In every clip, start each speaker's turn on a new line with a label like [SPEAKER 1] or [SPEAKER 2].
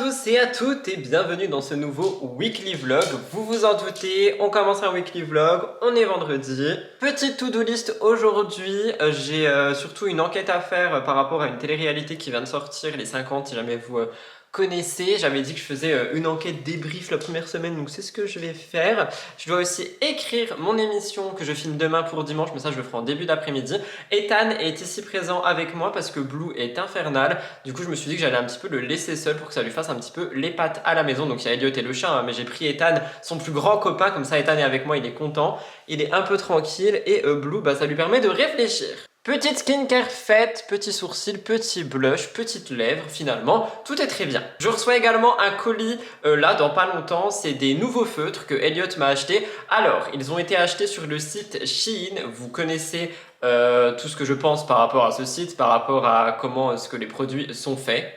[SPEAKER 1] tous et à toutes et bienvenue dans ce nouveau weekly vlog. Vous vous en doutez, on commence un weekly vlog, on est vendredi. Petite to-do list aujourd'hui, j'ai surtout une enquête à faire par rapport à une télé-réalité qui vient de sortir, les 50 si jamais vous connaissez. J'avais dit que je faisais une enquête débrief la première semaine, donc c'est ce que je vais faire. Je dois aussi écrire mon émission que je filme demain pour dimanche, mais ça je le ferai en début d'après-midi. Ethan est ici présent avec moi parce que Blue est infernal. Du coup je me suis dit que j'allais un petit peu le laisser seul pour que ça lui fasse un petit peu les pattes à la maison. Donc il y a Elliot et le chien, hein, mais j'ai pris Ethan, son plus grand copain, comme ça Ethan est avec moi, il est content, il est un peu tranquille, et Blue, ça lui permet de réfléchir. Petite skincare faite, petit sourcil, petit blush, petite lèvre, finalement, tout est très bien. Je reçois également un colis là dans pas longtemps, c'est des nouveaux feutres que Elliot m'a acheté. Alors, ils ont été achetés sur le site Shein, vous connaissez tout ce que je pense par rapport à ce site, par rapport à comment est-ce que les produits sont faits.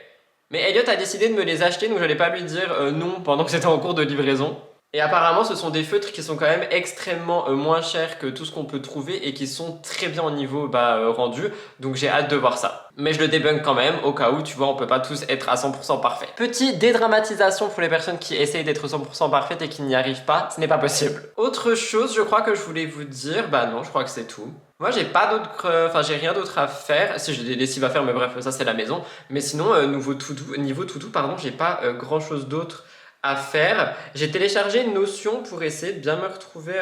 [SPEAKER 1] Mais Elliot a décidé de me les acheter, donc je n'allais pas lui dire non pendant que c'était en cours de livraison. Et apparemment ce sont des feutres qui sont quand même extrêmement moins chers que tout ce qu'on peut trouver et qui sont très bien au niveau rendu, donc j'ai hâte de voir ça. Mais je le débunk quand même, au cas où, tu vois, on peut pas tous être à 100% parfait. Petite dédramatisation pour les personnes qui essayent d'être 100% parfaites et qui n'y arrivent pas, ce n'est pas possible. Autre chose, je crois que je voulais vous dire, non, je crois que c'est tout. Moi j'ai pas d'autre, j'ai rien d'autre à faire, si j'ai des lessives à faire, mais bref, ça c'est la maison. Mais sinon, niveau to-do, pardon, j'ai pas grand chose d'autre à faire. J'ai téléchargé une Notion pour essayer de bien me retrouver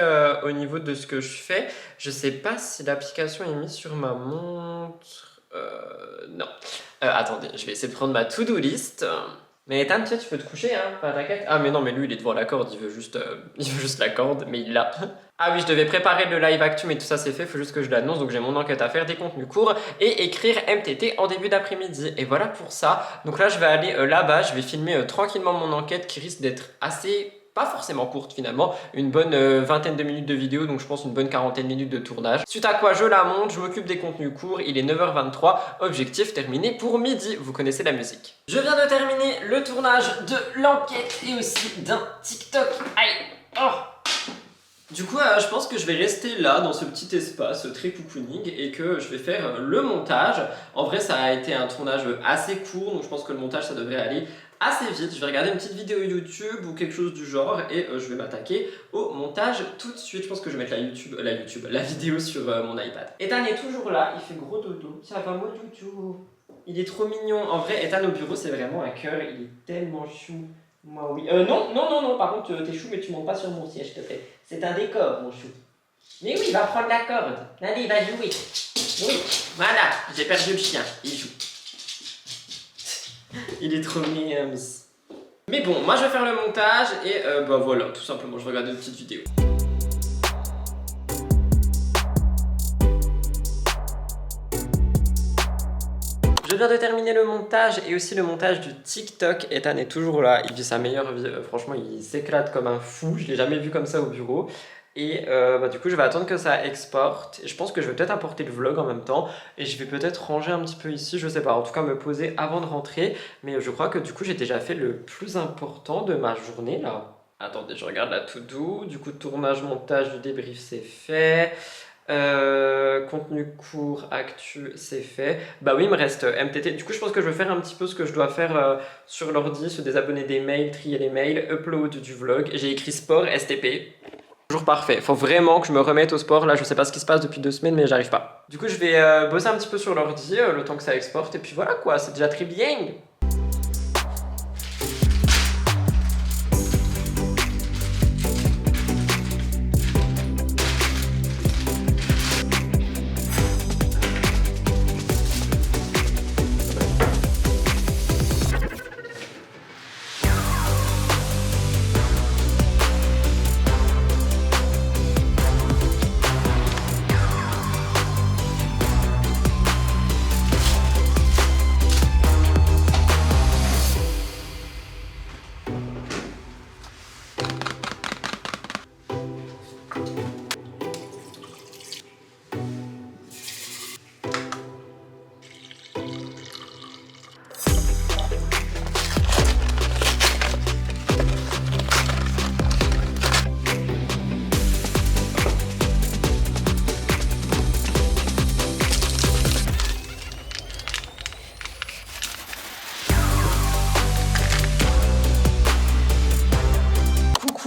[SPEAKER 1] au niveau de ce que je fais. Je sais pas si l'application est mise sur ma montre. Non. Attendez, je vais essayer de prendre ma to-do list. Mais Ethan, tu peux te coucher, hein, pas t'inquiète. Ah mais non, mais lui il est devant la corde, il veut juste la corde, mais il l'a. Ah oui, je devais préparer le live actu, mais tout ça c'est fait, il faut juste que je l'annonce, donc j'ai mon enquête à faire, des contenus courts, et écrire MTT en début d'après-midi. Et voilà pour ça. Donc là je vais aller là-bas, je vais filmer tranquillement mon enquête qui risque d'être assez... pas forcément courte finalement, une bonne vingtaine de minutes de vidéo, donc je pense une bonne quarantaine de minutes de tournage. Suite à quoi je la monte, je m'occupe des contenus courts, il est 9h23, objectif terminé pour midi, vous connaissez la musique. Je viens de terminer le tournage de l'enquête et aussi d'un TikTok. Aïe, oh. Du coup, je pense que je vais rester là, dans ce petit espace très cocooning, et que je vais faire le montage. En vrai, ça a été un tournage assez court, donc je pense que le montage, ça devrait aller assez vite. Je vais regarder une petite vidéo YouTube ou quelque chose du genre, et je vais m'attaquer au montage tout de suite. Je pense que je vais mettre la vidéo sur mon iPad. Ethan est toujours là, il fait gros dodo. Ça va, mon doudou. Il est trop mignon. En vrai, Ethan au bureau, c'est vraiment un cœur, il est tellement chou. Moi, oui. Non, par contre, t'es chou, mais tu montes pas sur mon siège, s'il te plaît. C'est un décor, mon chou. Mais oui, il va prendre la corde. Allez, il va jouer. Oui, voilà, j'ai perdu le chien. Il joue. Il est trop mignon. Mais bon, moi, je vais faire le montage et voilà, tout simplement, je vais regarder une petite vidéo. Je viens de terminer le montage et aussi le montage du TikTok. Ethan est toujours là, il vit sa meilleure vie. Franchement, il s'éclate comme un fou. Je l'ai jamais vu comme ça au bureau. Et du coup, je vais attendre que ça exporte. Et je pense que je vais peut-être apporter le vlog en même temps. Et je vais peut-être ranger un petit peu ici, je sais pas. En tout cas, me poser avant de rentrer. Mais je crois que du coup, j'ai déjà fait le plus important de ma journée là. Attendez, je regarde la to-do. Du coup, tournage, montage du débrief, c'est fait. Contenu court, actu, c'est fait. Bah oui, il me reste MTT. Du coup, je pense que je vais faire un petit peu ce que je dois faire sur l'ordi, se désabonner des mails, trier les mails, upload du vlog. J'ai écrit sport, STP. Toujours parfait. Faut vraiment que je me remette au sport. Là, je sais pas ce qui se passe depuis 2 semaines, mais j'arrive pas. Du coup, je vais bosser un petit peu sur l'ordi, le temps que ça exporte. Et puis voilà quoi, c'est déjà très bien.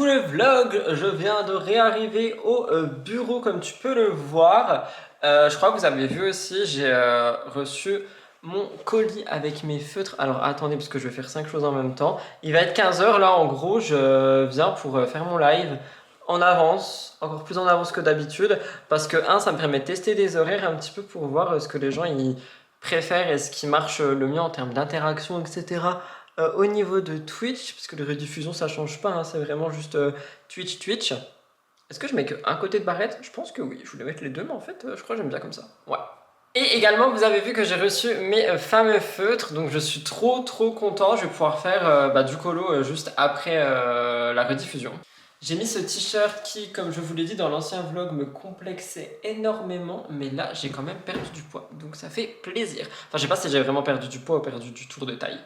[SPEAKER 1] le vlog, je viens de réarriver au bureau comme tu peux le voir. Je crois que vous avez vu aussi, j'ai reçu mon colis avec mes feutres. Alors attendez parce que je vais faire 5 choses en même temps. Il va être 15 h là, en gros je viens pour faire mon live en avance, encore plus en avance que d'habitude, parce que ça me permet de tester des horaires un petit peu pour voir ce que les gens ils préfèrent et ce qui marche le mieux en termes d'interaction, etc. Au niveau de Twitch, parce que les rediffusions ça change pas, c'est vraiment juste Twitch. Est-ce que je mets qu'un côté de barrette? Je pense que oui, je voulais mettre les deux, mais en fait je crois que j'aime bien comme ça. Ouais. Et également vous avez vu que j'ai reçu mes fameux feutres, donc je suis trop content. Je vais pouvoir faire du colo juste après la rediffusion. J'ai mis ce t-shirt qui, comme je vous l'ai dit dans l'ancien vlog, me complexait énormément, mais là j'ai quand même perdu du poids, donc ça fait plaisir. Enfin je sais pas si j'ai vraiment perdu du poids ou perdu du tour de taille.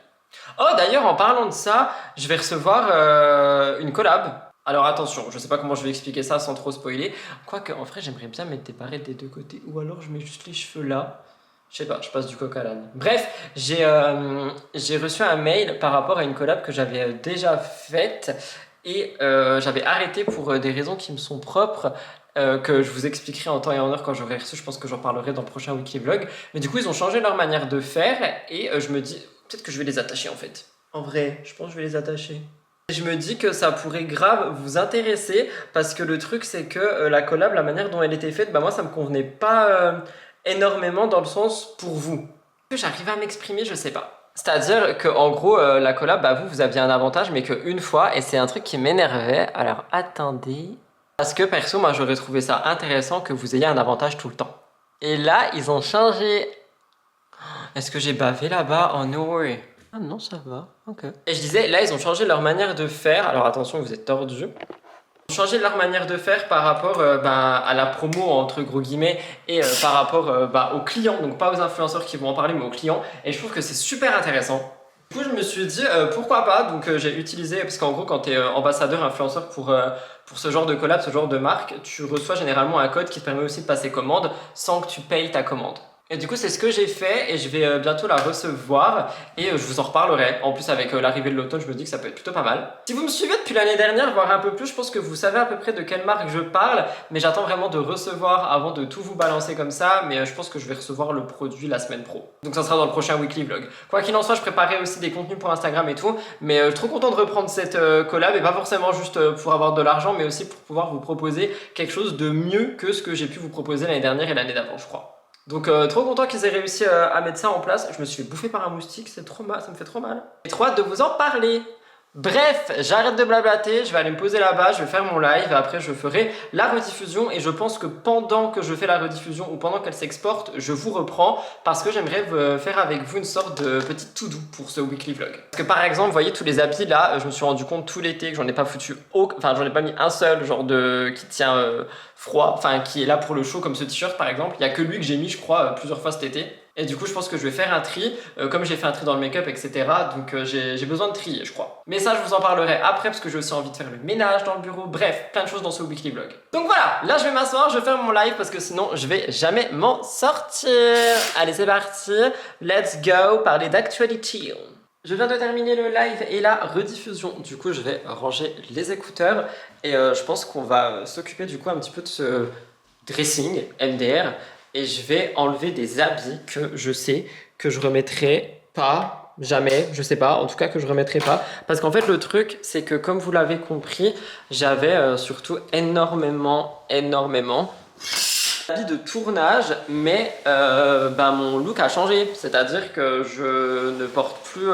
[SPEAKER 1] Oh d'ailleurs en parlant de ça, je vais recevoir une collab. Alors attention, je sais pas comment je vais expliquer ça sans trop spoiler. Quoique en vrai j'aimerais bien mettre des barrettes des deux côtés, ou alors je mets juste les cheveux là. Je sais pas, je passe du coq à l'âne. Bref, j'ai reçu un mail par rapport à une collab que j'avais déjà faite. Et j'avais arrêté pour des raisons qui me sont propres, que je vous expliquerai en temps et en heure quand j'aurai reçu. Je pense que j'en parlerai dans le prochain weekly vlog. Mais du coup, ils ont changé leur manière de faire et je me dis, peut-être que je vais les attacher en fait. En vrai, je pense que je vais les attacher. Et je me dis que ça pourrait grave vous intéresser parce que le truc, c'est que la collab, la manière dont elle était faite, moi, ça me convenait pas énormément dans le sens pour vous. J'arrive à m'exprimer, je sais pas. C'est-à-dire qu'en gros, la collab, vous aviez un avantage, mais qu'une fois, et c'est un truc qui m'énervait. Alors, attendez. Parce que perso, moi, j'aurais trouvé ça intéressant que vous ayez un avantage tout le temps. Et là, ils ont changé. Est-ce que j'ai bavé là-bas? Oh no way. Ah non, ça va. Ok. Et je disais, là, ils ont changé leur manière de faire. Alors, attention, vous êtes tordus. Changer leur manière de faire par rapport à la promo entre gros guillemets et par rapport aux clients, donc pas aux influenceurs qui vont en parler mais aux clients, et je trouve que c'est super intéressant. Du coup je me suis dit pourquoi pas, donc j'ai utilisé, parce qu'en gros quand tu es ambassadeur influenceur pour ce genre de collab, ce genre de marque, tu reçois généralement un code qui te permet aussi de passer commande sans que tu payes ta commande. Et du coup c'est ce que j'ai fait et je vais bientôt la recevoir et je vous en reparlerai. En plus avec l'arrivée de l'automne je me dis que ça peut être plutôt pas mal. Si vous me suivez depuis l'année dernière, voire un peu plus, je pense que vous savez à peu près de quelle marque je parle. Mais j'attends vraiment de recevoir avant de tout vous balancer comme ça. Mais je pense que je vais recevoir le produit la semaine pro. Donc ça sera dans le prochain weekly vlog. Quoi qu'il en soit, je préparais aussi des contenus pour Instagram et tout. Mais trop content de reprendre cette collab, et pas forcément juste pour avoir de l'argent, mais aussi pour pouvoir vous proposer quelque chose de mieux que ce que j'ai pu vous proposer l'année dernière et l'année d'avant je crois. Donc trop content qu'ils aient réussi à mettre ça en place. Je me suis fait bouffer par un moustique, c'est trop mal, ça me fait trop mal. J'ai trop hâte de vous en parler. Bref, j'arrête de blablater, je vais aller me poser là-bas, je vais faire mon live, après je ferai la rediffusion et je pense que pendant que je fais la rediffusion ou pendant qu'elle s'exporte, je vous reprends parce que j'aimerais faire avec vous une sorte de petite to-do pour ce weekly vlog. Parce que par exemple, vous voyez tous les habits là, je me suis rendu compte tout l'été que j'en ai pas foutu, enfin j'en ai pas mis un seul genre qui tient froid, enfin qui est là pour le chaud comme ce t-shirt par exemple, il y a que lui que j'ai mis je crois plusieurs fois cet été. Et du coup je pense que je vais faire un tri, comme j'ai fait un tri dans le make-up etc. Donc j'ai besoin de trier je crois. Mais ça je vous en parlerai après parce que j'ai aussi envie de faire le ménage dans le bureau, bref, plein de choses dans ce weekly vlog. Donc voilà, là je vais m'asseoir, je vais faire mon live parce que sinon je vais jamais m'en sortir. Allez c'est parti, let's go, parler d'actualité. Je viens de terminer le live et la rediffusion, du coup je vais ranger les écouteurs et je pense qu'on va s'occuper du coup un petit peu de ce dressing MDR. Et je vais enlever des habits que je sais que je remettrai pas, jamais, je sais pas, en tout cas que je remettrai pas. Parce qu'en fait le truc c'est que comme vous l'avez compris, j'avais surtout énormément d'habits de tournage, mais mon look a changé. C'est-à-dire que je ne porte plus,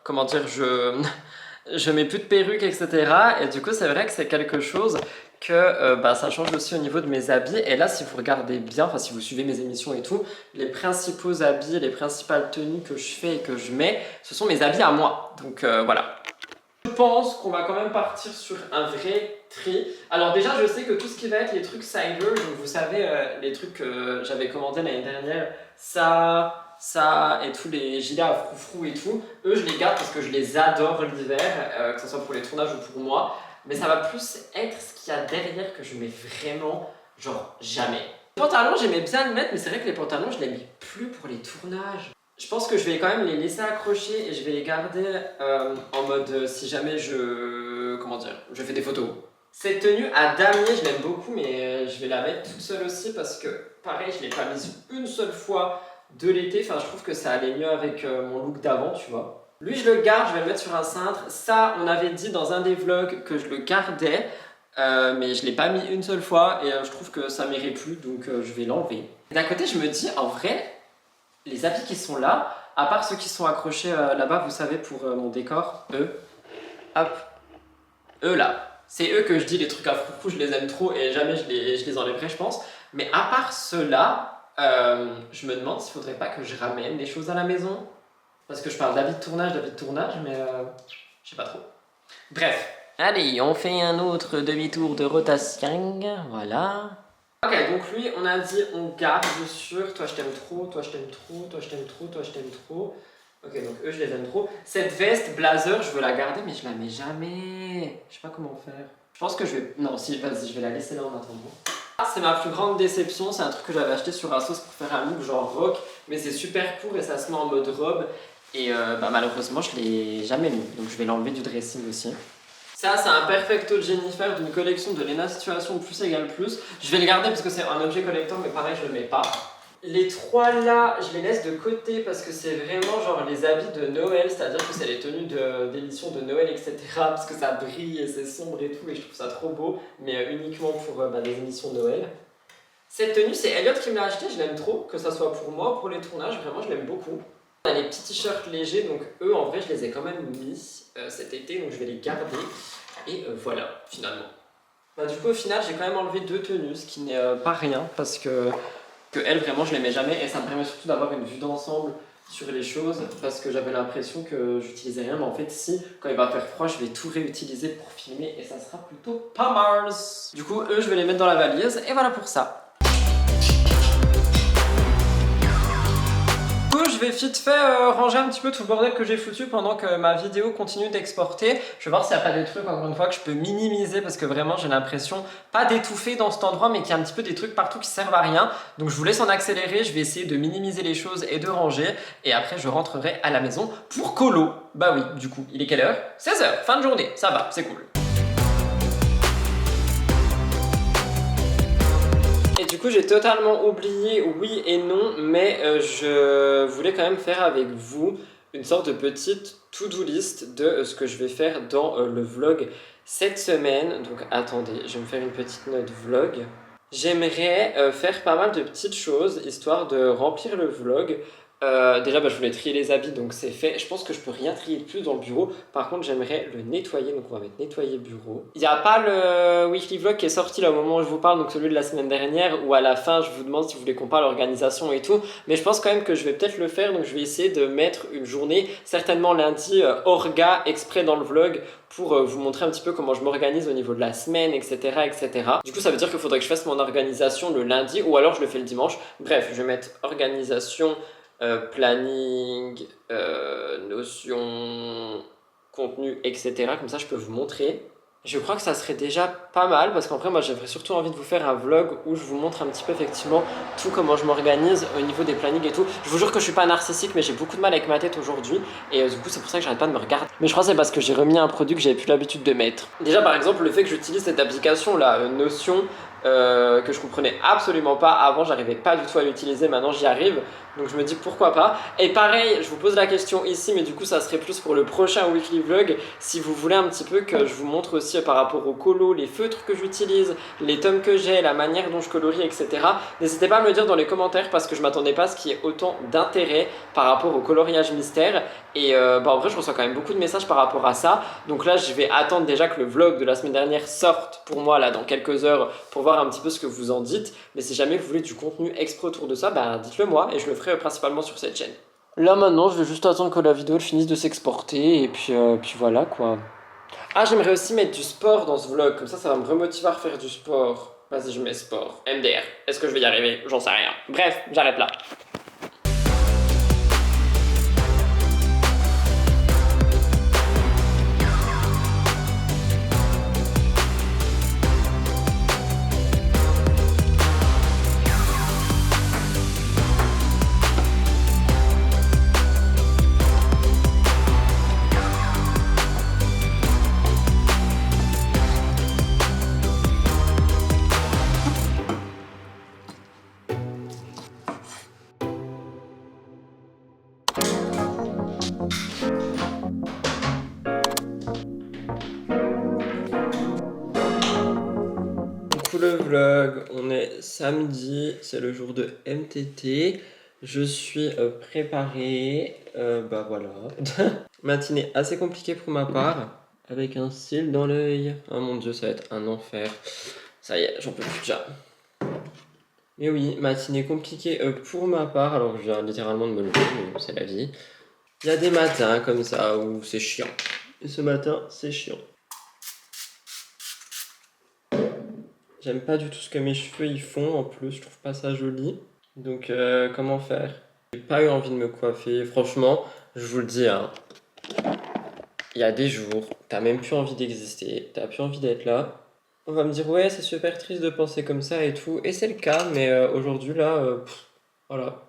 [SPEAKER 1] comment dire, je mets plus de perruque etc. Et du coup c'est vrai que c'est quelque chose que ça change aussi au niveau de mes habits. Et là si vous regardez bien, enfin si vous suivez mes émissions et tout, les principaux habits, les principales tenues que je fais et que je mets, ce sont mes habits à moi. Donc voilà. Je pense qu'on va quand même partir sur un vrai tri. Alors déjà je sais que tout ce qui va être les trucs Cyber, donc vous savez les trucs que j'avais commandé l'année dernière, ça et tous les gilets à froufrou et tout, eux je les garde parce que je les adore l'hiver, que ce soit pour les tournages ou pour moi. Mais ça va plus être ce qu'il y a derrière que je mets vraiment, genre jamais. Les pantalons, j'aimais bien le mettre, mais c'est vrai que les pantalons, je les mets plus pour les tournages. Je pense que je vais quand même les laisser accrocher et je vais les garder en mode si jamais je comment dire, je fais des photos. Cette tenue à damier, je l'aime beaucoup, mais je vais la mettre toute seule aussi parce que, pareil, je l'ai pas mise une seule fois de l'été. Enfin, je trouve que ça allait mieux avec mon look d'avant, tu vois. Lui, je le garde, je vais le mettre sur un cintre. Ça, on avait dit dans un des vlogs que je le gardais, mais je l'ai pas mis une seule fois et je trouve que ça m'irait plus, donc je vais l'enlever. D'un côté, je me dis, en vrai, les habits qui sont là, à part ceux qui sont accrochés là-bas, vous savez, pour mon décor, eux, hop, eux là. C'est eux que je dis les trucs à froufrou, je les aime trop et jamais je les enlèverai, je pense. Mais à part ceux-là, je me demande s'il faudrait pas que je ramène des choses à la maison. Parce que je parle d'habits de tournage, mais je sais pas trop. Bref. Allez, on fait un autre demi-tour de rotation, voilà. Ok, donc lui, on a dit on garde, bien sûr. Toi, je t'aime trop, toi, je t'aime trop, toi, je t'aime trop, toi, je t'aime trop. Ok, donc eux, je les aime trop. Cette veste blazer, je veux la garder, mais je la mets jamais. Je sais pas comment faire. Je pense que je vais... Non, si, vas-y, je vais la laisser là en attendant. C'est ma plus grande déception, c'est un truc que j'avais acheté sur Asos pour faire un look genre rock, mais c'est super court et ça se met en mode robe. Et malheureusement, je l'ai jamais mis, donc je vais l'enlever du dressing aussi. Ça, c'est un Perfecto Jennifer d'une collection de Lena Situation plus égale plus. Je vais le garder parce que c'est un objet collector, mais pareil, je le mets pas. Les trois là, je les laisse de côté parce que c'est vraiment genre les habits de Noël, c'est-à-dire que c'est les tenues d'émission de Noël, etc. Parce que ça brille et c'est sombre et tout, et je trouve ça trop beau, mais uniquement pour des émissions de Noël. Cette tenue, c'est Elliot qui me l'a acheté, je l'aime trop, que ça soit pour moi ou pour les tournages, vraiment je l'aime beaucoup. On a les petits t-shirts légers, donc eux en vrai je les ai quand même mis cet été, donc je vais les garder. Et voilà, finalement. Du coup au final j'ai quand même enlevé deux tenues, ce qui n'est pas rien, parce que elles vraiment je les mets jamais, et ça me permet surtout d'avoir une vue d'ensemble sur les choses, parce que j'avais l'impression que j'utilisais rien, mais en fait si, quand il va faire froid, je vais tout réutiliser pour filmer, et ça sera plutôt pas mal. Du coup eux je vais les mettre dans la valise, et voilà pour ça. Je vais vite fait ranger un petit peu tout le bordel que j'ai foutu pendant que ma vidéo continue d'exporter. Je vais voir s'il n'y a pas des trucs, encore une fois, que je peux minimiser parce que vraiment j'ai l'impression, pas d'étouffer dans cet endroit, mais qu'il y a un petit peu des trucs partout qui servent à rien. Donc je vous laisse en accélérer, je vais essayer de minimiser les choses et de ranger. Et après je rentrerai à la maison pour colo. Bah oui, du coup, il est quelle heure? 16h, fin de journée, ça va, c'est cool. Du coup j'ai totalement oublié oui et non, mais je voulais quand même faire avec vous une sorte de petite to-do list de ce que je vais faire dans le vlog cette semaine. Donc attendez, je vais me faire une petite note vlog. J'aimerais faire pas mal de petites choses histoire de remplir le vlog. Déjà je voulais trier les habits, donc c'est fait. Je pense que je peux rien trier de plus dans le bureau. Par contre j'aimerais le nettoyer, donc on va mettre nettoyer bureau. Il n'y a pas le weekly vlog qui est sorti là au moment où je vous parle, donc celui de la semaine dernière, où à la fin je vous demande si vous voulez qu'on parle organisation et tout. Mais je pense quand même que je vais peut-être le faire, donc je vais essayer de mettre une journée, certainement lundi, orga exprès dans le vlog, pour vous montrer un petit peu comment je m'organise au niveau de la semaine, etc., etc. Du coup ça veut dire qu'il faudrait que je fasse mon organisation le lundi, ou alors je le fais le dimanche. Bref, je vais mettre organisation, planning, notion, contenu, etc. Comme ça je peux vous montrer. Je crois que ça serait déjà pas mal, parce qu'en vrai moi j'aurais surtout envie de vous faire un vlog où je vous montre un petit peu effectivement tout comment je m'organise au niveau des plannings et tout. Je vous jure que je suis pas narcissique, mais j'ai beaucoup de mal avec ma tête aujourd'hui, et du coup c'est pour ça que j'arrête pas de me regarder. Mais je crois que c'est parce que j'ai remis un produit que j'avais plus l'habitude de mettre. Déjà par exemple le fait que j'utilise cette application là, Notion, que je comprenais absolument pas avant, j'arrivais pas du tout à l'utiliser, maintenant j'y arrive, donc je me dis pourquoi pas. Et pareil, je vous pose la question ici, mais du coup ça serait plus pour le prochain weekly vlog, si vous voulez un petit peu que je vous montre aussi par rapport au colo, les feutres que j'utilise, les tomes que j'ai, la manière dont je colorie, etc. N'hésitez pas à me le dire dans les commentaires, parce que je m'attendais pas à ce qu'il y ait autant d'intérêt par rapport au coloriage mystère. Et en vrai je reçois quand même beaucoup de messages par rapport à ça, donc là je vais attendre déjà que le vlog de la semaine dernière sorte pour moi là dans quelques heures, pour voir un petit peu ce que vous en dites. Mais si jamais vous voulez du contenu exprès autour de ça, dites-le moi, et je le ferai principalement sur cette chaîne. Là maintenant je vais juste attendre que la vidéo finisse de s'exporter, et puis voilà quoi. Ah, j'aimerais aussi mettre du sport dans ce vlog, comme ça va me remotiver à refaire du sport. Vas-y, je mets sport. MDR, est-ce que je vais y arriver? J'en sais rien. Bref, j'arrête là. le vlog, on est samedi, c'est le jour de MTT. Je suis préparé, bah voilà. Matinée assez compliquée pour ma part, avec un cil dans l'œil. Oh mon dieu, ça va être un enfer. Ça y est, j'en peux plus déjà. Mais oui, matinée compliquée pour ma part, alors je viens littéralement de me lever, mais c'est la vie. Il y a des matins comme ça où c'est chiant. Et ce matin, c'est chiant. J'aime pas du tout ce que mes cheveux ils font, en plus, je trouve pas ça joli. Donc, comment faire? J'ai pas eu envie de me coiffer, franchement, je vous le dis, hein. Il y a des jours, t'as même plus envie d'exister, t'as plus envie d'être là. On va me dire, ouais, c'est super triste de penser comme ça et tout, et c'est le cas, mais aujourd'hui, là, voilà.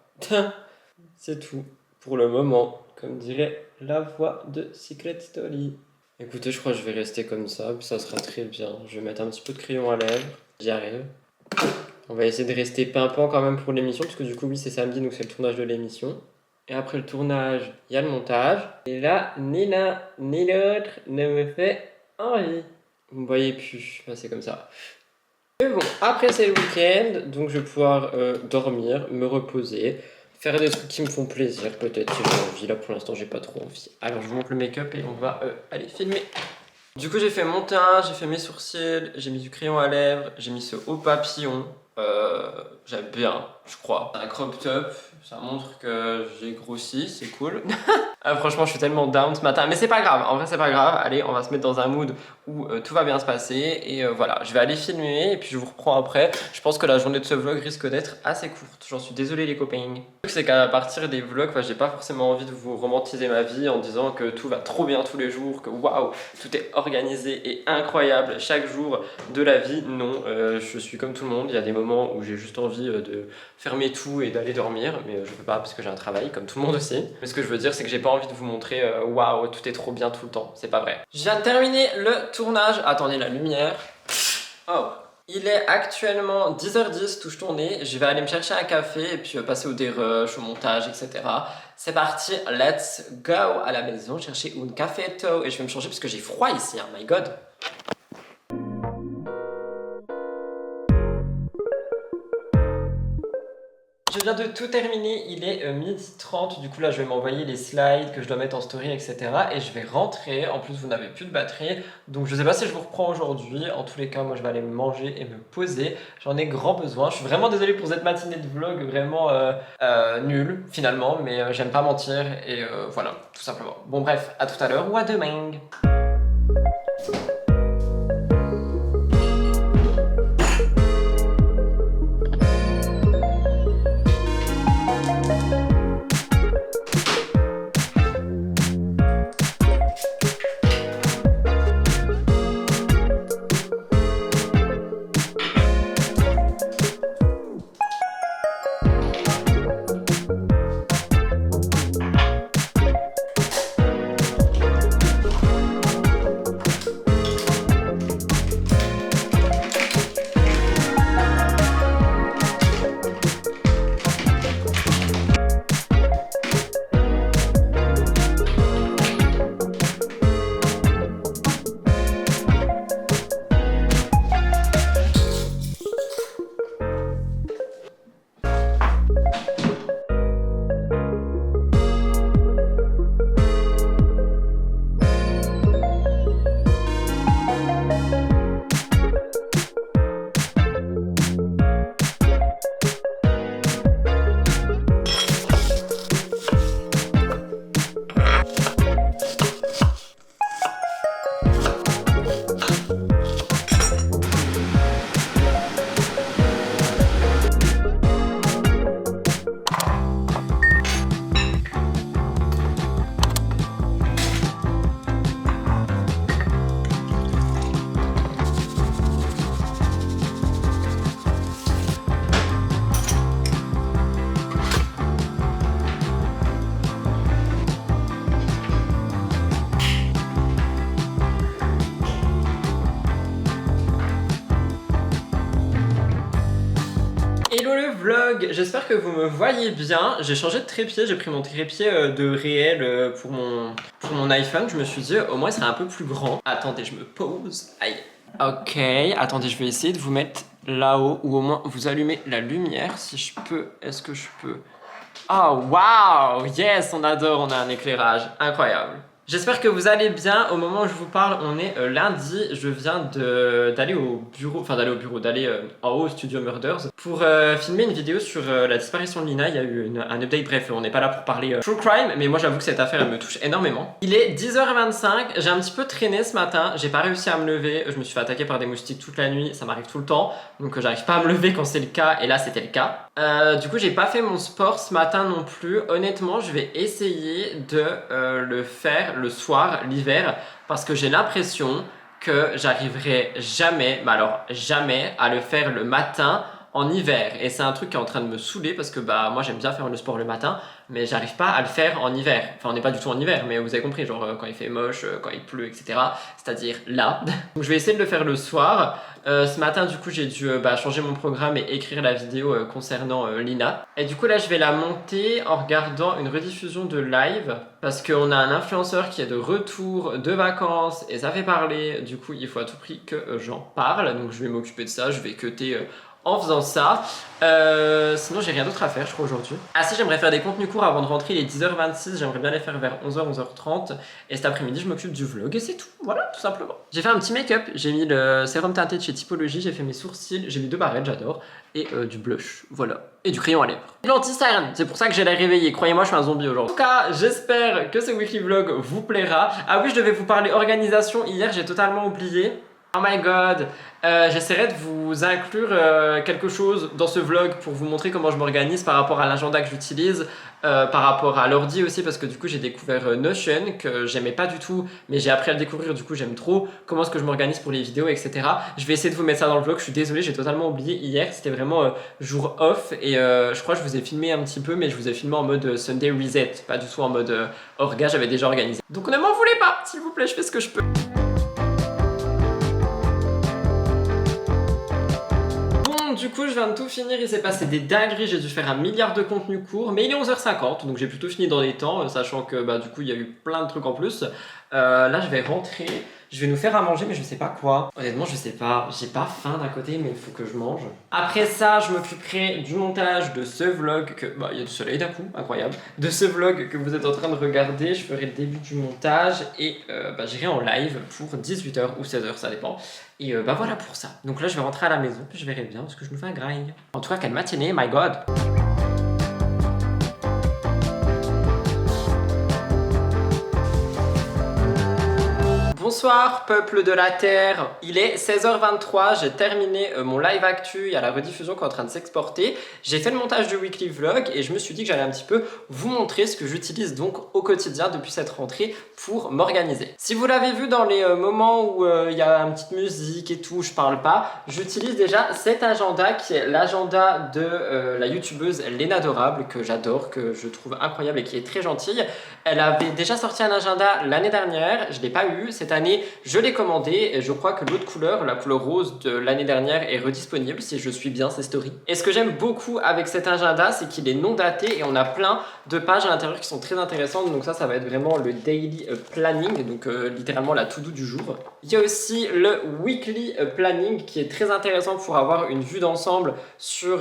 [SPEAKER 1] C'est tout, pour le moment, comme dirait la voix de Secret Story. Écoutez, je crois que je vais rester comme ça, puis ça sera très bien. Je vais mettre un petit peu de crayon à lèvres, j'y arrive. On va essayer de rester pimpant quand même pour l'émission, parce que du coup, oui, c'est samedi, donc c'est le tournage de l'émission. Et après le tournage, il y a le montage. Et là, ni l'un ni l'autre ne me fait envie. Vous me voyez plus, bah, c'est comme ça. Mais bon, après c'est le week-end, donc je vais pouvoir dormir, me reposer, faire des trucs qui me font plaisir, peut-être si j'ai envie. Là pour l'instant j'ai pas trop envie. Alors je vous montre le make-up et on va aller filmer. Du coup j'ai fait mon teint, j'ai fait mes sourcils, j'ai mis du crayon à lèvres, j'ai mis ce haut papillon. J'aime bien, je crois. Un crop top, ça montre que j'ai grossi, c'est cool. Franchement, je suis tellement down ce matin, mais c'est pas grave, en vrai c'est pas grave. Allez, on va se mettre dans un mood où tout va bien se passer et voilà, je vais aller filmer et puis je vous reprends après. Je pense que la journée de ce vlog risque d'être assez courte, j'en suis désolé les copains. Le truc c'est qu'à partir des vlogs, j'ai pas forcément envie de vous romantiser ma vie en disant que tout va trop bien tous les jours, que waouh, tout est organisé et incroyable chaque jour de la vie. Non, je suis comme tout le monde, il y a des moments où j'ai juste envie de fermer tout et d'aller dormir, mais je peux pas parce que j'ai un travail comme tout le monde aussi. Mais ce que je veux dire c'est que j'ai pas envie de vous montrer waouh, tout est trop bien tout le temps, c'est pas vrai. Je viens de terminer le tournage, attendez la lumière. Oh, il est actuellement 10h10, touche tournée. Je vais aller me chercher un café et puis passer au dérush, au montage, etc. C'est parti, let's go à la maison chercher un cafetto et je vais me changer parce que j'ai froid ici, hein, my god. Je viens de tout terminer, il est 12h30, du coup là je vais m'envoyer les slides que je dois mettre en story, etc. Et je vais rentrer, en plus vous n'avez plus de batterie, donc je sais pas si je vous reprends aujourd'hui. En tous les cas, moi je vais aller me manger et me poser, j'en ai grand besoin. Je suis vraiment désolé pour cette matinée de vlog, vraiment nulle finalement, mais j'aime pas mentir et voilà, tout simplement. Bon bref, à tout à l'heure ou à demain. Hello le vlog, j'espère que vous me voyez bien. J'ai changé de trépied, j'ai pris mon trépied de réel pour mon iPhone. Je me suis dit au moins il serait un peu plus grand. Attendez, je me pose. Aïe. Ok, attendez, je vais essayer de vous mettre là-haut ou au moins vous allumer la lumière si je peux. Est-ce que je peux? Oh, waouh! Yes, on adore, on a un éclairage incroyable. J'espère que vous allez bien. Au moment où je vous parle, on est lundi. Je viens d'aller au bureau, d'aller en haut au studio Murders pour filmer une vidéo sur la disparition de Lina. Il y a eu un update, bref, on n'est pas là pour parler true crime, mais moi j'avoue que cette affaire elle me touche énormément. Il est 10h25, j'ai un petit peu traîné ce matin, j'ai pas réussi à me lever, je me suis fait attaquer par des moustiques toute la nuit, ça m'arrive tout le temps, donc j'arrive pas à me lever quand c'est le cas, et là c'était le cas. Du coup j'ai pas fait mon sport ce matin non plus. Honnêtement je vais essayer de le faire le soir, l'hiver, parce que j'ai l'impression que j'arriverai jamais, mais alors jamais, à le faire le matin en hiver. Et c'est un truc qui est en train de me saouler parce que bah moi j'aime bien faire le sport le matin, mais j'arrive pas à le faire en hiver. Enfin on n'est pas du tout en hiver, mais vous avez compris, genre quand il fait moche, quand il pleut, etc. C'est-à-dire là. Donc je vais essayer de le faire le soir. Ce matin du coup j'ai dû changer mon programme et écrire la vidéo concernant Lina. Et du coup là je vais la monter en regardant une rediffusion de live parce qu'on a un influenceur qui est de retour de vacances et ça fait parler. Du coup il faut à tout prix que j'en parle. Donc je vais m'occuper de ça, je vais cutter en faisant ça. Sinon j'ai rien d'autre à faire je crois aujourd'hui. Ah si, j'aimerais faire des contenus courts avant de rentrer, il est 10h26, j'aimerais bien les faire vers 11h, 11h30. Et cet après-midi je m'occupe du vlog et c'est tout, voilà, tout simplement. J'ai fait un petit make-up, j'ai mis le sérum teinté de chez Typologie, j'ai fait mes sourcils, j'ai mis 2 barrettes, j'adore. Et du blush, voilà. Et du crayon à lèvres. L'anti-cerne, c'est pour ça que j'ai l'air réveillé, croyez-moi je suis un zombie aujourd'hui. En tout cas, j'espère que ce weekly vlog vous plaira. Ah oui, je devais vous parler organisation, hier j'ai totalement oublié. Oh my god, j'essaierai de vous inclure quelque chose dans ce vlog pour vous montrer comment je m'organise par rapport à l'agenda que j'utilise, par rapport à l'ordi aussi parce que du coup j'ai découvert Notion que j'aimais pas du tout mais j'ai appris à le découvrir, du coup j'aime trop comment est-ce que je m'organise pour les vidéos, etc. Je vais essayer de vous mettre ça dans le vlog, je suis désolé, j'ai totalement oublié hier, c'était vraiment jour off et je crois que je vous ai filmé un petit peu mais je vous ai filmé en mode Sunday Reset, pas du tout en mode orga, j'avais déjà organisé. Donc ne m'en voulez pas, s'il vous plaît, je fais ce que je peux. Du coup je viens de tout finir, il s'est passé des dingueries, j'ai dû faire 1 milliard de contenus courts, mais il est 11h50 donc j'ai plutôt fini dans les temps, sachant que du coup il y a eu plein de trucs en plus. Là je vais rentrer, je vais nous faire à manger mais je sais pas quoi. Honnêtement je sais pas, j'ai pas faim d'un côté mais il faut que je mange. Après ça je m'occuperai du montage de ce vlog que... il y a du soleil d'un coup, incroyable. De ce vlog que vous êtes en train de regarder, je ferai le début du montage et j'irai en live pour 18h ou 16h, ça dépend. Et voilà pour ça. Donc là je vais rentrer à la maison, puis je verrai bien parce que je nous fais un grind. En tout cas quelle matinée, my god. Bonsoir peuple de la Terre, il est 16h23, j'ai terminé mon live actu, il y a la rediffusion qui est en train de s'exporter. J'ai fait le montage du weekly vlog et je me suis dit que j'allais un petit peu vous montrer ce que j'utilise donc au quotidien depuis cette rentrée pour m'organiser. Si vous l'avez vu dans les moments où il y a une petite musique et tout, je parle pas, j'utilise déjà cet agenda qui est l'agenda de la youtubeuse Léna Adorable que j'adore, que je trouve incroyable et qui est très gentille. Elle avait déjà sorti un agenda l'année dernière, je l'ai pas eu, cette année je l'ai commandé et je crois que l'autre couleur, la couleur rose de l'année dernière est redisponible si je suis bien ses stories. Et ce que j'aime beaucoup avec cet agenda, c'est qu'il est non daté et on a plein de pages à l'intérieur qui sont très intéressantes. Donc ça va être vraiment le daily planning, donc littéralement la to-do du jour. Il y a aussi le weekly planning qui est très intéressant pour avoir une vue d'ensemble sur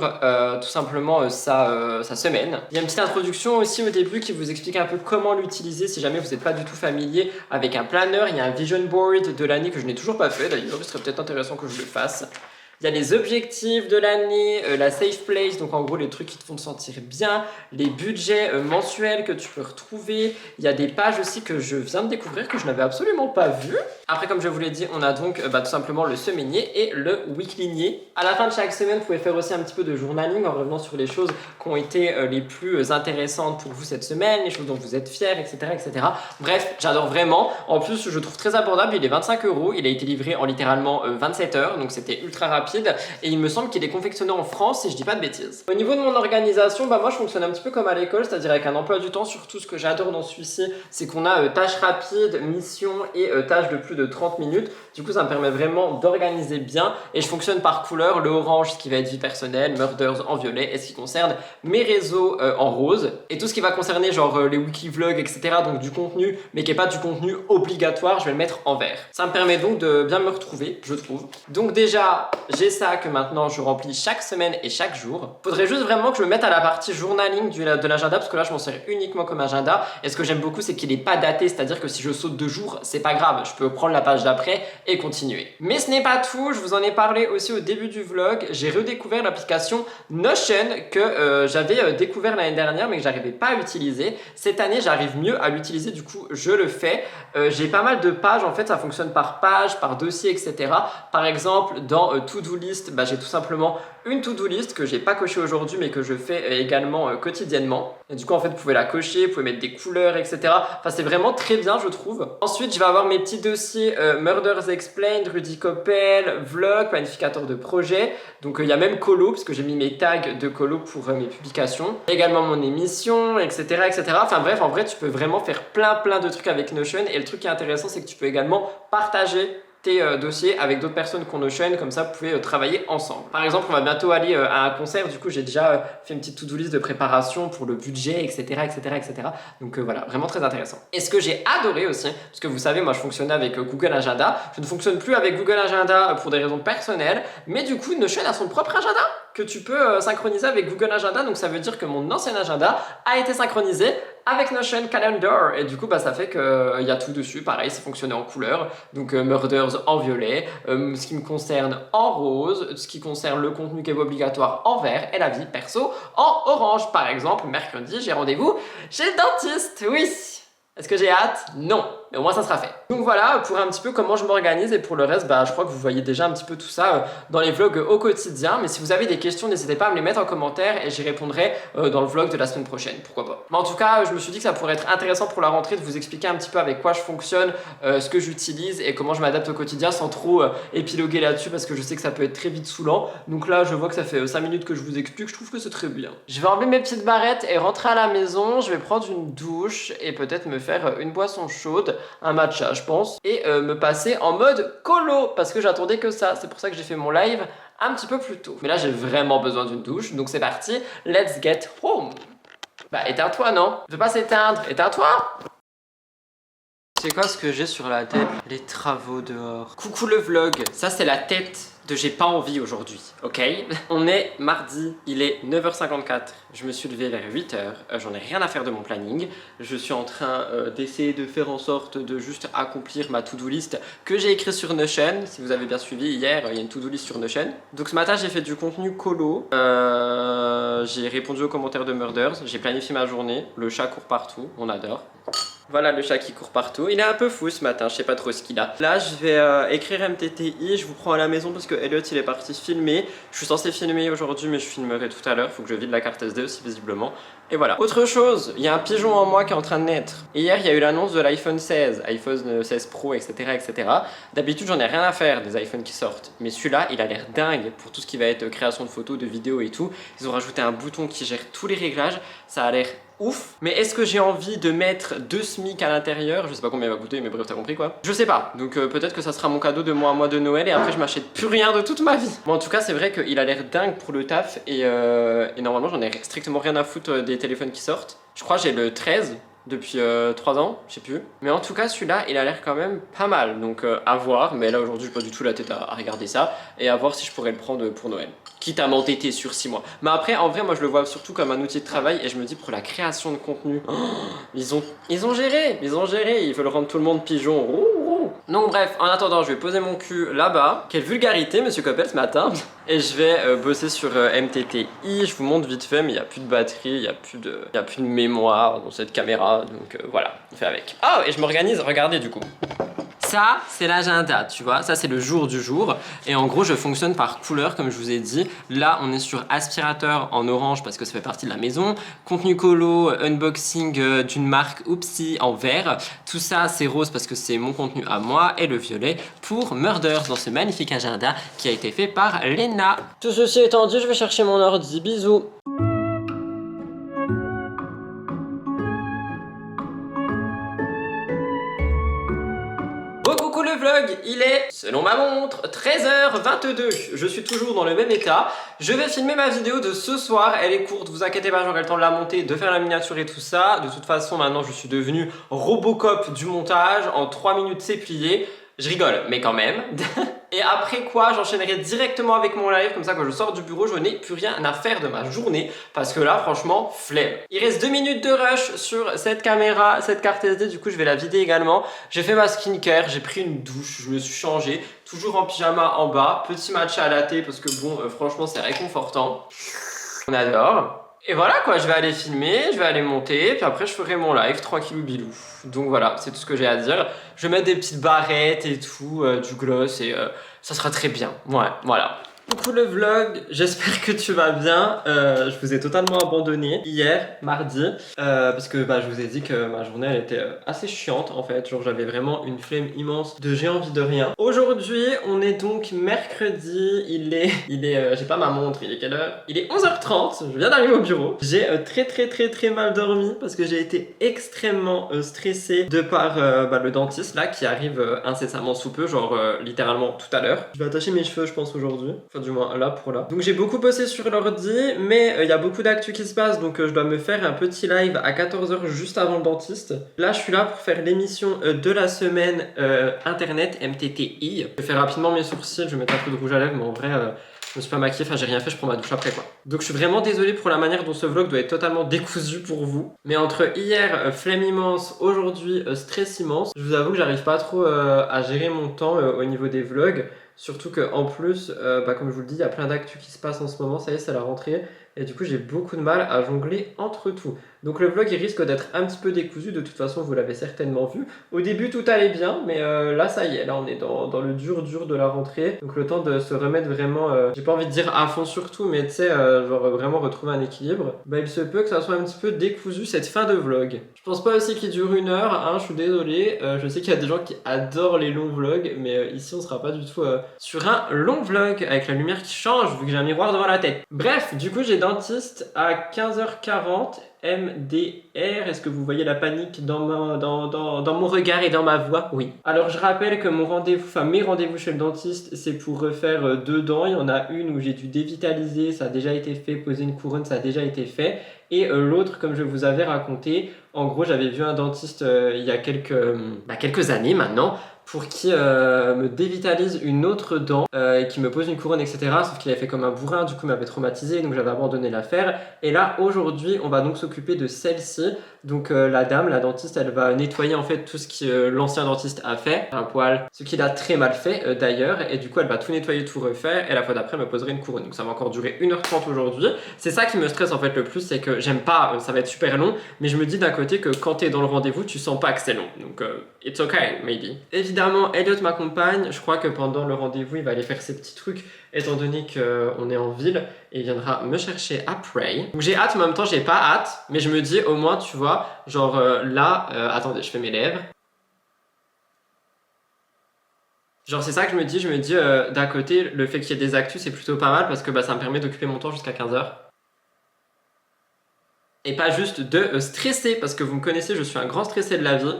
[SPEAKER 1] tout simplement sa semaine. Il y a une petite introduction aussi au début qui vous explique un peu comment l'utiliser si jamais vous n'êtes pas du tout familier avec un planner. Il y a un vision board de l'année que je n'ai toujours pas fait, d'ailleurs il serait peut-être intéressant que je le fasse. Il y a les objectifs de l'année, la safe place, donc en gros les trucs qui te font te sentir bien, les budgets mensuels que tu peux retrouver. Il y a des pages aussi que je viens de découvrir que je n'avais absolument pas vues. Après, comme je vous l'ai dit, on a donc tout simplement le semainier et le weeklynier. À la fin de chaque semaine, vous pouvez faire aussi un petit peu de journaling en revenant sur les choses qui ont été les plus intéressantes pour vous cette semaine, les choses dont vous êtes fiers, etc. etc. Bref, j'adore vraiment. En plus, je trouve très abordable, il est 25 €, il a été livré en littéralement 27 heures, donc c'était ultra rapide. rapide et il me semble qu'il est confectionné en France si je dis pas de bêtises. Au niveau de mon organisation, bah moi je fonctionne un petit peu comme à l'école, c'est-à-dire avec un emploi du temps. Surtout ce que j'adore dans celui-ci, c'est qu'on a tâches rapides, missions et tâches de plus de 30 minutes. Du coup ça me permet vraiment d'organiser bien et je fonctionne par couleur, le orange ce qui va être vie personnelle, Murders en violet et ce qui concerne mes réseaux en rose, et tout ce qui va concerner genre les weekly vlogs etc, donc du contenu mais qui n'est pas du contenu obligatoire, je vais le mettre en vert. Ça me permet donc de bien me retrouver, je trouve. Donc déjà j'ai ça que maintenant je remplis chaque semaine et chaque jour. Faudrait juste vraiment que je me mette à la partie journaling de l'agenda, parce que là je m'en sers uniquement comme agenda, et ce que j'aime beaucoup c'est qu'il n'est pas daté, c'est-à-dire que si je saute 2 jours c'est pas grave, je peux prendre la page d'après et continuer. Mais ce n'est pas tout, je vous en ai parlé aussi au début du vlog, j'ai redécouvert l'application Notion que j'avais découvert l'année dernière mais que j'arrivais pas à utiliser. Cette année j'arrive mieux à l'utiliser, du coup je le fais. J'ai pas mal de pages, en fait ça fonctionne par page, par dossier etc. Par exemple dans To-Do List, bah, j'ai tout simplement une to-do list que j'ai pas cochée aujourd'hui mais que je fais également quotidiennement. Et du coup en fait vous pouvez la cocher, vous pouvez mettre des couleurs etc. Enfin c'est vraiment très bien je trouve. Ensuite je vais avoir mes petits dossiers Murders Explained, Rudy Koppel, Vlog, planificateur de projet. Donc il y a même Colo parce que j'ai mis mes tags de Colo pour mes publications. Également mon émission etc etc. Enfin bref en vrai tu peux vraiment faire plein de trucs avec Notion, et le truc qui est intéressant c'est que tu peux également partager tes dossiers avec d'autres personnes qu'on Notion, comme ça vous pouvez travailler ensemble. Par exemple on va bientôt aller à un concert, du coup j'ai déjà fait une petite to-do list de préparation pour le budget etc etc. Donc voilà, vraiment très intéressant. Et ce que j'ai adoré aussi, parce que vous savez moi je fonctionnais avec Google Agenda, je ne fonctionne plus avec Google Agenda pour des raisons personnelles, mais du coup Notion a son propre agenda que tu peux synchroniser avec Google Agenda, donc ça veut dire que mon ancien agenda a été synchronisé avec Notion Calendar, et du coup bah, ça fait qu'il y a tout dessus, pareil c'est fonctionné en couleur, donc Murders en violet, ce qui me concerne en rose, ce qui concerne le contenu qui est obligatoire en vert, et la vie perso en orange. Par exemple mercredi j'ai rendez-vous chez le dentiste, oui. Est-ce que j'ai hâte? Non, mais au moins ça sera fait. Donc voilà pour un petit peu comment je m'organise, et pour le reste bah, je crois que vous voyez déjà un petit peu tout ça dans les vlogs au quotidien. Mais si vous avez des questions n'hésitez pas à me les mettre en commentaire et j'y répondrai dans le vlog de la semaine prochaine, pourquoi pas. Mais en tout cas je me suis dit que ça pourrait être intéressant pour la rentrée de vous expliquer un petit peu avec quoi je fonctionne, ce que j'utilise et comment je m'adapte au quotidien sans trop épiloguer là-dessus, parce que je sais que ça peut être très vite saoulant. Donc là je vois que ça fait 5 minutes que je vous explique, je trouve que c'est très bien. Je vais enlever mes petites barrettes et rentrer à la maison, je vais prendre une douche et peut-être me faire une boisson chaude, un matcha je pense, et me passer en mode colo, parce que j'attendais que ça, c'est pour ça que j'ai fait mon live un petit peu plus tôt. Mais là j'ai vraiment besoin d'une douche, donc c'est parti, let's get home. Bah éteins-toi non? Ne veux pas s'éteindre, éteins-toi. C'est quoi ce que j'ai sur la tête? Les travaux dehors. Coucou le vlog, ça c'est la tête de j'ai pas envie aujourd'hui, ok? On est mardi, il est 9h54, je me suis levé vers 8h, j'en ai rien à faire de mon planning, je suis en train d'essayer de faire en sorte de juste accomplir ma to-do list que j'ai écrit sur Notion. Si vous avez bien suivi hier, il y a une to-do list sur Notion. Donc ce matin j'ai fait du contenu colo, j'ai répondu aux commentaires de Murders, j'ai planifié ma journée, le chat court partout, on adore. Voilà le chat qui court partout, il est un peu fou ce matin, je sais pas trop ce qu'il a. Là je vais écrire MTTI, je vous prends à la maison parce que Elliot il est parti filmer. Je suis censé filmer aujourd'hui mais je filmerai tout à l'heure, faut que je vide la carte SD aussi visiblement. Et voilà. Autre chose, il y a un pigeon en moi qui est en train de naître. Hier il y a eu l'annonce de l'iPhone 16, iPhone 16 Pro etc. D'habitude j'en ai rien à faire des iPhones qui sortent, mais celui-là il a l'air dingue pour tout ce qui va être création de photos, de vidéos et tout. Ils ont rajouté un bouton qui gère tous les réglages, ça a l'air ouf. Mais est-ce que j'ai envie de mettre 2 SMIC à l'intérieur? Je sais pas combien il va coûter mais bref t'as compris quoi. Je sais pas, donc peut-être que ça sera mon cadeau de moi à moi de Noël et après je m'achète plus rien de toute ma vie. Bon en tout cas c'est vrai qu'il a l'air dingue pour le taf et normalement j'en ai strictement rien à foutre des téléphones qui sortent. Je crois que j'ai le 13 depuis 3 ans, je sais plus. Mais en tout cas celui-là il a l'air quand même pas mal, donc à voir. Mais là aujourd'hui j'ai pas du tout la tête à regarder ça, et à voir si je pourrais le prendre pour Noël, quitte à m'entêter sur 6 mois. Mais après en vrai moi je le vois surtout comme un outil de travail, et je me dis pour la création de contenu, oh, ils ont géré, ils veulent rendre tout le monde pigeon. Donc bref, en attendant je vais poser mon cul là-bas. Quelle vulgarité monsieur Koppel ce matin. Et je vais bosser sur MTTI. Je vous montre vite fait mais il n'y a plus de batterie, il n'y a plus de mémoire dans cette caméra, donc voilà, on fait avec. Oh, et je m'organise, regardez du coup. ça, c'est l'agenda, tu vois. Ça, c'est le jour du jour. Et en gros, je fonctionne par couleur, comme je vous ai dit. Là, on est sur aspirateur en orange parce que ça fait partie de la maison. Contenu colo, unboxing d'une marque Oopsie en vert. Tout ça, c'est rose parce que c'est mon contenu à moi. Et le violet pour Murders dans ce magnifique agenda qui a été fait par Lena. Tout ceci étant dit, je vais chercher mon ordi. Bisous. Coucou le vlog, il est, selon ma montre, 13h22. Je suis toujours dans le même état. Je vais filmer ma vidéo de ce soir. Elle est courte, vous inquiétez pas, j'aurai le temps de la monter, de faire la miniature et tout ça. De toute façon, maintenant, je suis devenu Robocop du montage. En 3 minutes, c'est plié. Je rigole, mais quand même. Et après quoi, j'enchaînerai directement avec mon live. Comme ça, quand je sors du bureau, je n'ai plus rien à faire de ma journée. Parce que là, franchement, flemme. Il reste 2 minutes de rush sur cette caméra, cette carte SD. Du coup, je vais la vider également. J'ai fait ma skincare, j'ai pris une douche, je me suis changé. Toujours en pyjama en bas. Petit matcha à la thé parce que bon, franchement, c'est réconfortant. On adore. Et voilà quoi, je vais aller filmer, je vais aller monter, puis après je ferai mon live tranquillou bilou. Donc voilà, c'est tout ce que j'ai à dire. Je vais mettre des petites barrettes et tout, du gloss et ça sera très bien. Ouais, voilà. Coucou le vlog, j'espère que tu vas bien. Je vous ai totalement abandonné hier, mardi, parce que je vous ai dit que ma journée elle était assez chiante en fait. Genre j'avais vraiment une flemme immense de j'ai envie de rien. Aujourd'hui, on est donc mercredi, il est j'ai pas ma montre, il est quelle heure? Il est 11h30, je viens d'arriver au bureau. J'ai très mal dormi parce que j'ai été extrêmement stressé de par le dentiste là qui arrive incessamment sous peu, genre littéralement tout à l'heure. Je vais attacher mes cheveux je pense aujourd'hui. Enfin du moins là pour là. Donc j'ai beaucoup bossé sur l'ordi mais il y a beaucoup d'actu qui se passe donc je dois me faire un petit live à 14h juste avant le dentiste. Là je suis là pour faire l'émission de la semaine internet MTTI. Je vais faire rapidement mes sourcils, je vais mettre un peu de rouge à lèvres mais en vrai je me suis pas maquillé, enfin j'ai rien fait, je prends ma douche après quoi. Donc je suis vraiment désolé pour la manière dont ce vlog doit être totalement décousu pour vous. Mais entre hier, flemme immense, aujourd'hui, stress immense, je vous avoue que j'arrive pas trop à gérer mon temps au niveau des vlogs. Surtout qu'en plus, comme je vous le dis, il y a plein d'actu qui se passent en ce moment, ça y est, c'est la rentrée. Et du coup, j'ai beaucoup de mal à jongler entre tout. Donc le vlog, il risque d'être un petit peu décousu, de toute façon, vous l'avez certainement vu. Au début, tout allait bien, mais là, ça y est, là, on est dans le dur de la rentrée. Donc le temps de se remettre vraiment, j'ai pas envie de dire à fond sur tout, mais tu sais, genre vraiment retrouver un équilibre. Il se peut que ça soit un petit peu décousu cette fin de vlog. Je pense pas aussi qu'il dure 1 heure, hein, je suis désolé. Je sais qu'il y a des gens qui adorent les longs vlogs, mais ici, on sera pas du tout sur un long vlog avec la lumière qui change, vu que j'ai un miroir devant la tête. Bref, du coup, j'ai dentiste à 15h40. MDR, est-ce que vous voyez la panique dans mon regard et dans ma voix? Oui. Alors je rappelle que mon rendez-vous, enfin mes rendez-vous chez le dentiste, c'est pour refaire 2 dents. Il y en a une où j'ai dû dévitaliser, ça a déjà été fait, poser une couronne, ça a déjà été fait. Et l'autre, comme je vous avais raconté, en gros j'avais vu un dentiste il y a quelques années maintenant, pour qui me dévitalise une autre dent et qui me pose une couronne, etc. Sauf qu'il avait fait comme un bourrin, du coup il m'avait traumatisé, donc j'avais abandonné l'affaire. Et là aujourd'hui on va donc s'occuper de celle-ci. Donc la dame, la dentiste, elle va nettoyer en fait tout ce que l'ancien dentiste a fait, un poil, ce qu'il a très mal fait d'ailleurs. Et du coup elle va tout nettoyer, tout refaire, et la fois d'après elle me poserait une couronne. Donc ça va encore durer 1h30 aujourd'hui. C'est ça qui me stresse en fait le plus, c'est que j'aime pas, ça va être super long, mais je me dis d'un côté que quand t'es dans le rendez-vous, tu sens pas que c'est long. Donc it's okay, maybe. Évidemment, Elliot m'accompagne. Je crois que pendant le rendez-vous, il va aller faire ses petits trucs, étant donné qu'on est en ville, et il viendra me chercher après. Donc j'ai hâte, mais en même temps, j'ai pas hâte. Mais je me dis, au moins, tu vois, genre là, attendez, je fais mes lèvres. Genre c'est ça que je me dis d'un côté, le fait qu'il y ait des actus, c'est plutôt pas mal, parce que ça me permet d'occuper mon temps jusqu'à 15h. Et pas juste de stresser, parce que vous me connaissez, je suis un grand stressé de la vie.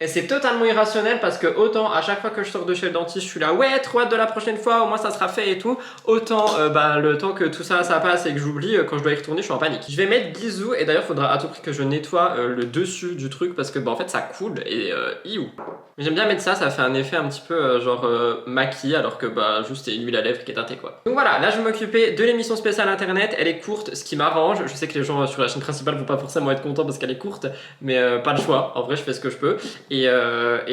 [SPEAKER 1] Et c'est totalement irrationnel parce que autant à chaque fois que je sors de chez le dentiste, je suis là ouais trop hâte de la prochaine fois, au moins ça sera fait et tout. Autant le temps que tout ça passe et que j'oublie, quand je dois y retourner, je suis en panique. Je vais mettre bisous et d'ailleurs faudra à tout prix que je nettoie le dessus du truc parce que en fait ça coule et iou. Mais j'aime bien mettre ça fait un effet un petit peu maquillé alors que juste c'est une huile à lèvres qui est teintée quoi. Donc voilà, là je vais m'occuper de l'émission spéciale internet, elle est courte, ce qui m'arrange. Je sais que les gens sur la chaîne principale vont pas forcément être contents parce qu'elle est courte, mais pas le choix, en vrai je fais ce que je peux. Et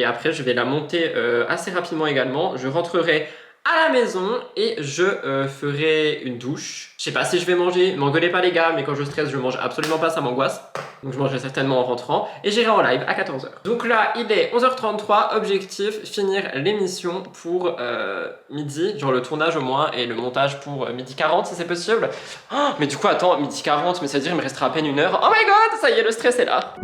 [SPEAKER 1] après je vais la monter assez rapidement également. Je rentrerai à la maison et je ferai une douche. Je sais pas si je vais manger, m'engueulez pas les gars, mais quand je stresse je mange absolument pas, ça m'angoisse. Donc je mangerai certainement en rentrant et j'irai en live à 14h. Donc là, il est 11h33, objectif, finir l'émission pour midi, genre le tournage au moins et le montage pour midi 40 si c'est possible. Oh, mais du coup, attends, midi 40, mais ça veut dire il me restera à peine 1 heure. Oh my god, ça y est, le stress est là.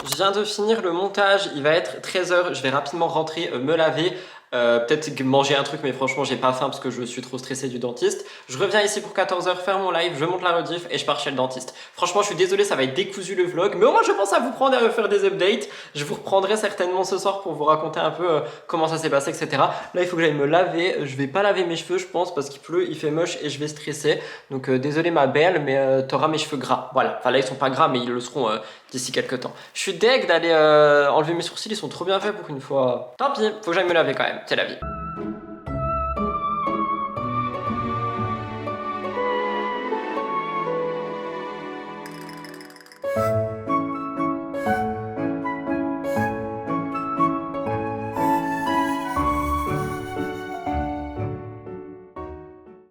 [SPEAKER 1] Je viens de finir le montage, il va être 13h, je vais rapidement rentrer, me laver. Peut-être manger un truc, mais franchement j'ai pas faim parce que je suis trop stressé du dentiste. Je reviens ici pour 14h faire mon live, je monte la rediff et je pars chez le dentiste. Franchement je suis désolé, ça va être décousu le vlog, mais au moins je pense à vous prendre et à refaire des updates. Je vous reprendrai certainement ce soir pour vous raconter un peu comment ça s'est passé, etc. Là il faut que j'aille me laver, je vais pas laver mes cheveux je pense parce qu'il pleut, il fait moche et je vais stresser. Donc désolé ma belle, mais t'auras mes cheveux gras. Voilà, enfin là ils sont pas gras mais ils le seront d'ici quelques temps. Je suis deg d'aller enlever mes sourcils, ils sont trop bien faits pour une fois. Tant pis, faut que j'aille me laver quand même, c'est la vie.